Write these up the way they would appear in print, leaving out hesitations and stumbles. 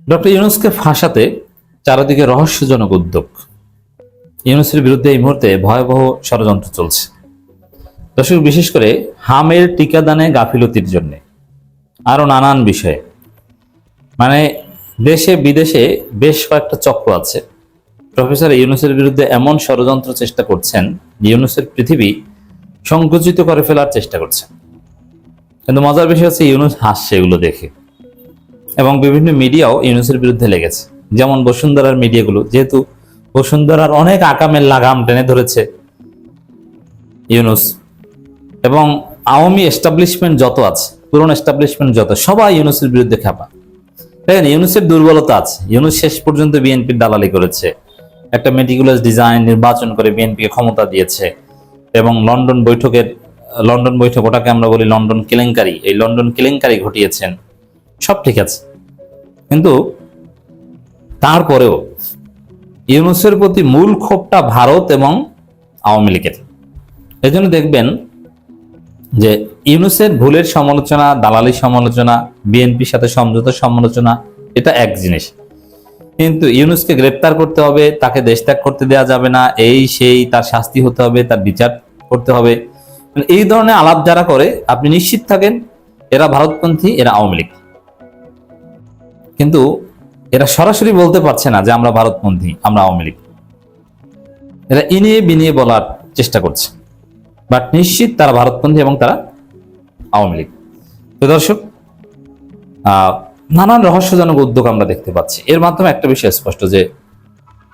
Doctor ইউনূসকে ফাঁসাতে চারিদিকে রহস্যজনক উদ্যোগ। ইউনূসের বিরুদ্ধে এই মুহূর্তে ভয়াবহ ষড়যন্ত্র চলছে। দর্শক, বিশেষ করে হামের টিকাদানে গাফিলতির জন্য আরো নানান বিষয়ে, মানে দেশে বিদেশে বেশ কয়েকটা চক্র আছে প্রফেসর ইউনূসের বিরুদ্ধে এমন ষড়যন্ত্র চেষ্টা করছেন, ইউনূসের পৃথিবী সংকুচিত করে ফেলার চেষ্টা করছেন। কিন্তু মজার বিষয় হচ্ছে ইউনূস হাসছে এগুলো দেখে, এবং বিভিন্ন মিডিয়াও ইউনূসের বিরুদ্ধে লেগেছে। যেমন বসুন্ধরার মিডিয়াগুলো, যেহেতু বসুন্ধরার অনেক আকামের লাগাম টেনে ধরেছে ইউনূস, এবং আওয়ামী এস্টাবলিশমেন্ট যত আছে, পুরনো এস্টাবলিশমেন্ট যত, সবাই ইউনূসের বিরুদ্ধে খেপা। দেখেন, ইউনূসের দুর্বলতা আছে। ইউনূস শেষ পর্যন্ত বিএনপির দালালি করেছে, একটা মেটিকুলাস ডিজাইন নির্বাচন করে বিএনপিকে ক্ষমতা দিয়েছে, এবং লন্ডন বৈঠক, ওটাকে আমরা বলি লন্ডন কেলেঙ্কারি, এই লন্ডন কেলেঙ্কারি ঘটিয়েছেন। সব ঠিক আছে, কিন্তু তারপরেও ইউনূসের প্রতি মূল ক্ষোভটা ভারত এবং আওয়ামী লীগের। এই জন্য দেখবেন যে ইউনূসের ভুলের সমালোচনা, দালালি সমালোচনা, বিএনপির সাথে সমঝোতার সমালোচনা, এটা এক জিনিস। কিন্তু ইউনূসকে গ্রেপ্তার করতে হবে, তাকে দেশ ত্যাগ করতে দেওয়া যাবে না, এই সেই, তার শাস্তি হতে হবে, তার বিচার করতে হবে, এই ধরনের আলাপ যারা করে, আপনি নিশ্চিত থাকেন এরা ভারতপন্থী, এরা আওয়ামী লীগ। কিন্তু এরা সরাসরি বলতে পারছে না যে আমরা ভারতপন্থী, আমরা আওয়ামী লীগ। এরা ইনিয়ে বিনিয়ে বলার চেষ্টা করছে, বাট নিশ্চিত তারা ভারতপন্থী এবং তারা আওয়ামী লীগ। তো দর্শক, নানান রহস্যজনক উদ্যোগ আমরা দেখতে পাচ্ছি। এর মাধ্যমে একটা বিষয় স্পষ্ট যে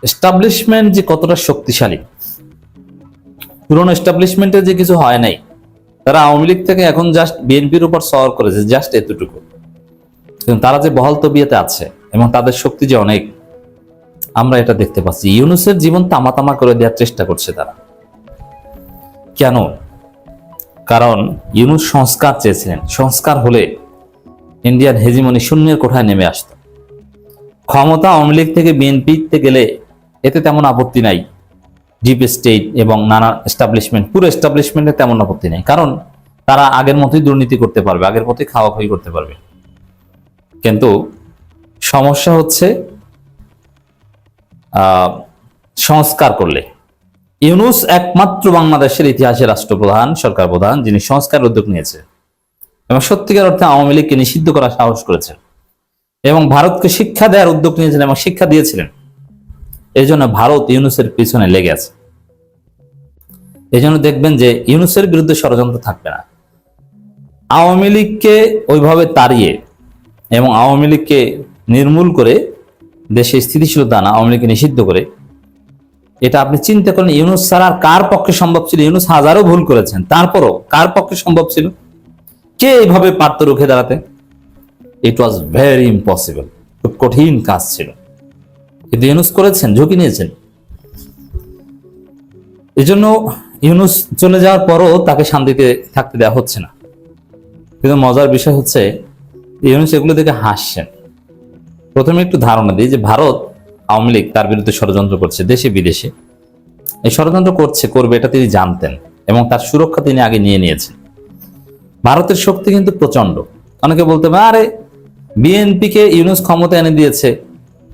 এস্টাবলিশমেন্ট যে কতটা শক্তিশালী, পুরনো এস্টাবলিশমেন্টের যে কিছু হয় নাই, তারা আওয়ামী লীগ থেকে এখন জাস্ট বিএনপির উপর সওয়ার করেছে, জাস্ট এতটুকু। কিন্তু তারা যে বহাল তবিয়তে আছে এবং তাদের শক্তি যে অনেক, আমরা এটা দেখতে পাচ্ছি। ইউনূসের জীবন তামা তামা করে দেওয়ার চেষ্টা করছে তারা। কেন? কারণ ইউনূস সংস্কার চেয়েছিলেন। সংস্কার হলে ইন্ডিয়ান হেজিমনি শূন্যের কোঠায় নেমে আসত। ক্ষমতা আওয়ামী লীগ থেকে বিএনপিতে গেলে এতে তেমন আপত্তি নাই, ডিপ স্টেট এবং নানা এস্টাবলিশমেন্ট, পুরো এস্টাবলিশমেন্টে তেমন আপত্তি নেই, কারণ তারা আগের মতোই দুর্নীতি করতে পারবে, আগের মতোই খাওয়াখাওয়ি করতে পারবে। কিন্তু সমস্যা হচ্ছে সংস্কার করলে। ইউনূস একমাত্র বাংলাদেশের ইতিহাসে রাষ্ট্রপ্রধান, সরকার প্রধান, যিনি সংস্কার উদ্যোগ নিয়েছে এবং সত্যিকার অর্থে আওয়ামী লীগকে নিষিদ্ধ করার সাহস করেছেন, এবং ভারতকে শিক্ষা দেওয়ার উদ্যোগ নিয়েছিলেন এবং শিক্ষা দিয়েছিলেন। এই জন্য ভারত ইউনূসের পিছনে লেগে আছে। এই জন্য দেখবেন যে ইউনূসের বিরুদ্ধে ষড়যন্ত্র থাকবে না। আওয়ামী লীগকে ওইভাবে তাড়িয়ে এবং আওয়ামী লীগকে নির্মূল করে, দেশে স্থিতিশীলতা আনা, আওয়ামী লীগকে নিষিদ্ধ করে, এটা আপনি চিন্তা করেন ইউনূস ছাড়া আর কার পক্ষে সম্ভব ছিল? ইউনূস হাজারো ভুল করেছেন, তারপরও কার পক্ষে সম্ভব ছিল? কে এইভাবে পারত রুখে দাঁড়াতে? ইট ওয়াজ ভেরি ইম্পসিবল, খুব কঠিন কাজ ছিল, কিন্তু ইউনূস করেছেন, ঝুঁকি নিয়েছেন। এই জন্য ইউনূস চলে যাওয়ার পরও তাকে শান্তিতে থাকতে দেওয়া হচ্ছে না। কিন্তু মজার বিষয় হচ্ছে ইউনূস এগুলো দেখে হাসছেন। প্রথমে একটু ধারণা দিই যে ভারত, আওয়ামী লীগ তার বিরুদ্ধে ষড়যন্ত্র করছে দেশে বিদেশে। এই ষড়যন্ত্র করবে এটা তিনি জানতেন, এবং তার সুরক্ষা তিনি আগে নিয়ে নিয়েছেন। ভারতের শক্তি কিন্তু প্রচন্ড। অনেকে বলতে পারে, আরে বিএনপিকে ইউনূস ক্ষমতা এনে দিয়েছে,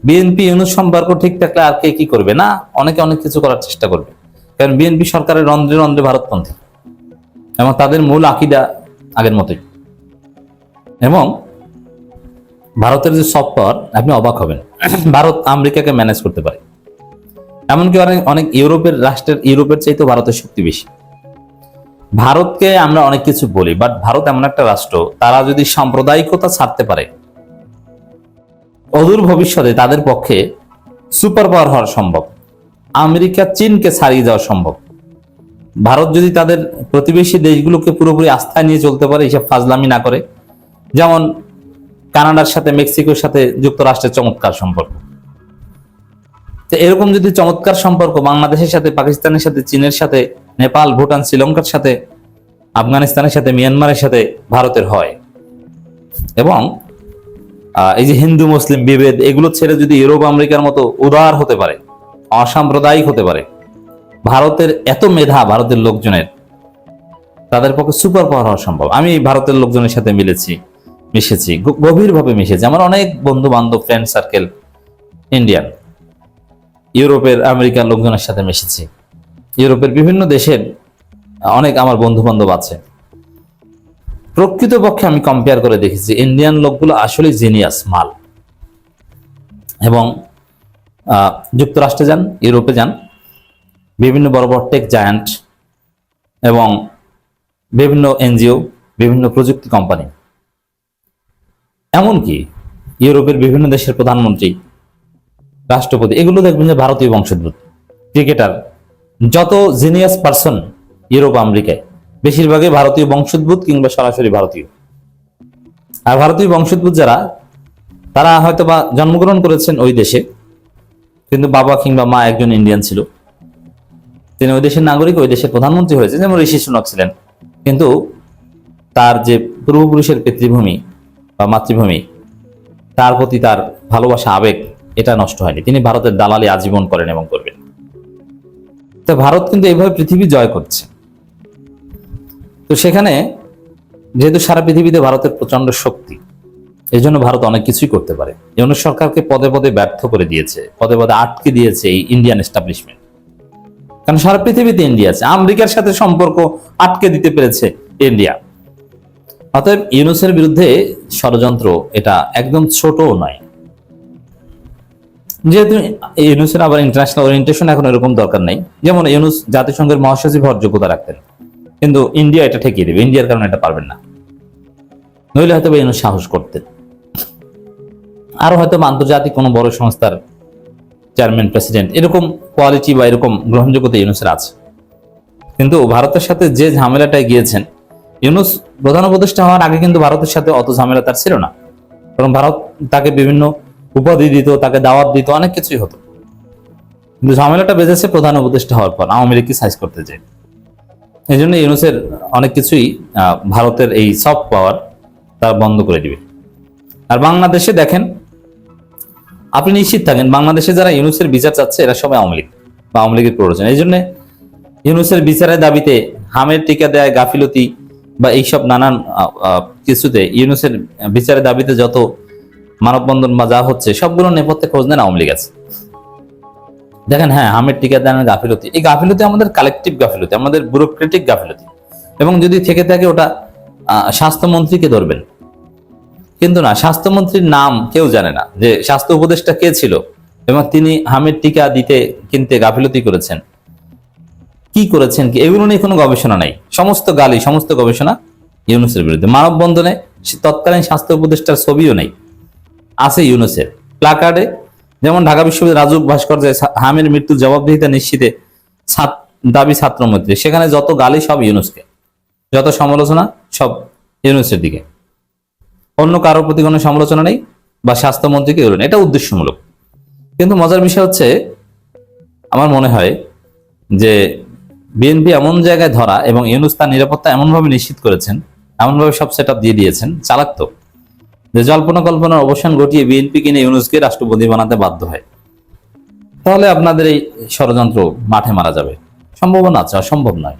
বিএনপি ইউনূস সম্পর্ক ঠিক থাকলে আর কে কি করবে? না, অনেকে অনেক কিছু করার চেষ্টা করবে, কারণ বিএনপি সরকারের রন্ধ্রে রন্ধ্রে ভারতপন্থী এবং তাদের মূল আকীদা আগের মতোই। এবং ভারতের যে সফট পাওয়ার, আপনি অবাক হবেন, ভারত আমেরিকাকে ম্যানেজ করতে পারে। এমনকি অনেক ইউরোপের চাইতে ভারতের শক্তি বেশি। ভারতকে আমরা অনেক কিছু বলি, বাট ভারত এমন একটা রাষ্ট্র, তারা যদি সাম্প্রদায়িকতা ছাড়তে পারে, অদূর ভবিষ্যতে তাদের পক্ষে সুপার পাওয়ার হওয়া সম্ভব। আমেরিকা চীনকে ছাড়িয়ে যাওয়া সম্ভব। ভারত যদি তাদের প্রতিবেশী দেশগুলোকে পুরোপুরি আস্থায় নিয়ে চলতে পারে, এইসব ফাজলামি না করে। যেমন কানাডার সাথে, মেক্সিকোর সাথে যুক্তরাষ্ট্রের চমৎকার সম্পর্ক। তো এরকম যদি চমৎকার সম্পর্ক বাংলাদেশের সাথে, পাকিস্তানের সাথে, চীনের সাথে, নেপাল, ভুটান, শ্রীলঙ্কার সাথে, আফগানিস্তানের সাথে, মিয়ানমারের সাথে ভারতের হয়, এবং এই যে হিন্দু মুসলিম বিভেদ, এগুলো ছেড়ে যদি ইউরোপ আমেরিকার মতো উদার হতে পারে, অসাম্প্রদায়িক হতে পারে, ভারতের এত মেধা, ভারতের লোকজনের, তাদের পক্ষে সুপার পাওয়ার হওয়া সম্ভব। আমি ভারতের লোকজনের সাথে মিশেছি, গভীরভাবে মিশেছি। আমার অনেক বন্ধু বান্ধব, ফ্রেন্ড সার্কেল ইন্ডিয়ান, ইউরোপের, আমেরিকার লোকজনের সাথে মিশেছি, ইউরোপের বিভিন্ন দেশের অনেক আমার বন্ধু বান্ধব আছে। প্রকৃতপক্ষে আমি কম্পেয়ার করে দেখেছি ইন্ডিয়ান লোকগুলো আসলে জিনিয়াস মাল। এবং যুক্তরাষ্ট্রে যান, ইউরোপে যান, বিভিন্ন বড় বড় টেক জায়ান্ট এবং বিভিন্ন এনজিও, বিভিন্ন প্রযুক্তি কোম্পানি, এমনকি ইউরোপের বিভিন্ন দেশের প্রধানমন্ত্রী, রাষ্ট্রপতি, এগুলো দেখবেন যে ভারতীয় বংশোদ্ভূত। ক্রিকেটার, যত জিনিয়াস পার্সন ইউরোপ আমেরিকায় বেশিরভাগই ভারতীয় বংশোদ্ভূত কিংবা সরাসরি ভারতীয়। আর ভারতীয় বংশোদ্ভূত যারা, তারা হয়তো বা জন্মগ্রহণ করেছেন ওই দেশে, কিন্তু বাবা কিংবা মা একজন ইন্ডিয়ান ছিল, তিনি ওই দেশের নাগরিক, ওই দেশের প্রধানমন্ত্রী হয়েছে, যেমন ঋষি সুনক ছিলেন, কিন্তু তার যে পূর্বপুরুষের পিতৃভূমি বা মাতৃভূমি, তার প্রতি তার ভালোবাসা, আবেগ, এটা নষ্ট হয়নি। তিনি ভারতের দালালি আজীবন করেন এবং করবেন। তো ভারত কিন্তু এইভাবে পৃথিবী জয় করছে। তো সেখানে যেহেতু সারা পৃথিবীতে ভারতের প্রচন্ড শক্তি, এই জন্য ভারত অনেক কিছুই করতে পারে। ইউনূস সরকারকে পদে পদে ব্যর্থ করে দিয়েছে, পদে পদে আটকে দিয়েছে এই ইন্ডিয়ান এস্টাবলিশমেন্ট। কারণ সারা পৃথিবীতে ইন্ডিয়া আছে, আমেরিকার সাথে সম্পর্ক আটকে দিতে পেরেছে ইন্ডিয়া। অতএব ইউনূসের বিরুদ্ধে ষড়যন্ত্র এটা একদম ছোটও নয়। যেহেতু ইউনূসের আবার ইন্টারন্যাশনাল ওরিয়েন্টেশন এখন এরকম দরকার নেই। যেমন ইউনূস জাতিসংঘের মহাসচিব হওয়ার যোগ্যতা রাখতেন, কিন্তু ইন্ডিয়া এটা ঠেকিয়ে দেবে, ইন্ডিয়ার কারণে এটা পারবেন না। নইলে হয়তো ইউনূস সাহস করতেন, আরো হয়তো আন্তর্জাতিক কোনো বড় সংস্থার চেয়ারম্যান, প্রেসিডেন্ট, এরকম কোয়ালিটি বা এরকম গ্রহণযোগ্যতা ইউনূসের আছে। কিন্তু ভারতের সাথে যে ঝামেলাটায় গিয়েছেন, ইউনূস প্রধান উপদেষ্টা হওয়ার আগে কিন্তু ভারতের সাথে অত ঝামেলা তার ছিল না। কারণ ভারত তাকে বিভিন্ন উপাধি দিত, তাকে দাওয়াত দিত, অনেক কিছুই হতো। কিন্তু ঝামেলাটা বেজেছে প্রধান উপদেষ্টা হওয়ার পর, আওয়ামী লীগকে সাইজ করতে যায়। এই জন্য ইউনূসের অনেক কিছুই ভারতের এই সফট পাওয়ার তারা বন্ধ করে দিবে। আর বাংলাদেশে দেখেন, আপনি নিশ্চিত থাকেন বাংলাদেশে যারা ইউনূসের বিচার চাচ্ছে এরা সবাই আওয়ামী লীগ বা আওয়ামী লীগের প্রয়োজন। এই জন্য ইউনূসের বিচারের দাবিতে হামের টিকা দেয়, গাফিলতি বা এইসব নানান কিছুতে ইউনূসের বিচারের দাবিতে যত মানববন্ধন বা যা হচ্ছে, সবগুলো নেপথ্যে খোঁজ নেন আওয়ামী লীগ আছে। দেখেন, হ্যাঁ, হামের টিকা দেন গাফিলতি, এই গাফিলতি আমাদের কালেকটিভ গাফিলতি, আমাদের ব্যুরোক্রেটিক গাফিলতি। এবং যদি থেকে থাকে ওটা স্বাস্থ্যমন্ত্রীকে ধরবেন, কিন্তু না, স্বাস্থ্যমন্ত্রীর নাম কেউ জানে না, যে স্বাস্থ্য উপদেষ্টা কে ছিল এবং তিনি হামের টিকা দিতে কিনতে গাফিলতি করেছেন, কি করেছেন, কি, এগুলো নিয়ে কোনো গবেষণা নাই। সমস্ত গালি, সমস্ত গবেষণা ইউনূসের বিরুদ্ধে। মানববন্ধনে তৎকালীন স্বাস্থ্য উপদেষ্টার ছবিও নেই, আছে ইউনূসের প্লাকার্ডে। যেমন ঢাকা বিশ্ববিদ্যালয় রাজু ভাস্কর্যে হামের মৃত্যুর জবাবদিহিতা নিশ্চিতে দাবি ছাত্রমৈত্রী, সেখানে যত গালি সব ইউনূসকে, যত সমালোচনা সব ইউনূসের দিকে, অন্য কারোর প্রতি কোনো সমালোচনা নেই বা স্বাস্থ্যমন্ত্রীকে বলেন, এটা উদ্দেশ্যমূলক। কিন্তু মজার বিষয় হচ্ছে, আমার মনে হয় যে বিএনপি এমন জায়গায় ধরা এবং ইউনূস তার নিরাপত্তা এমনভাবে নিশ্চিত করেছেন, এমনভাবে সব সেট আপ দিয়ে দিয়েছেন, চালাক তো, যে জল্পনা কল্পনার অবসান ঘটিয়ে বিএনপি কিনে ইউনূসকে রাষ্ট্রপতি বানাতে বাধ্য হয়। তাহলে আপনাদের এই ষড়যন্ত্র মাঠে মারা যাবে, সম্ভাবনা আছে, অসম্ভব নয়।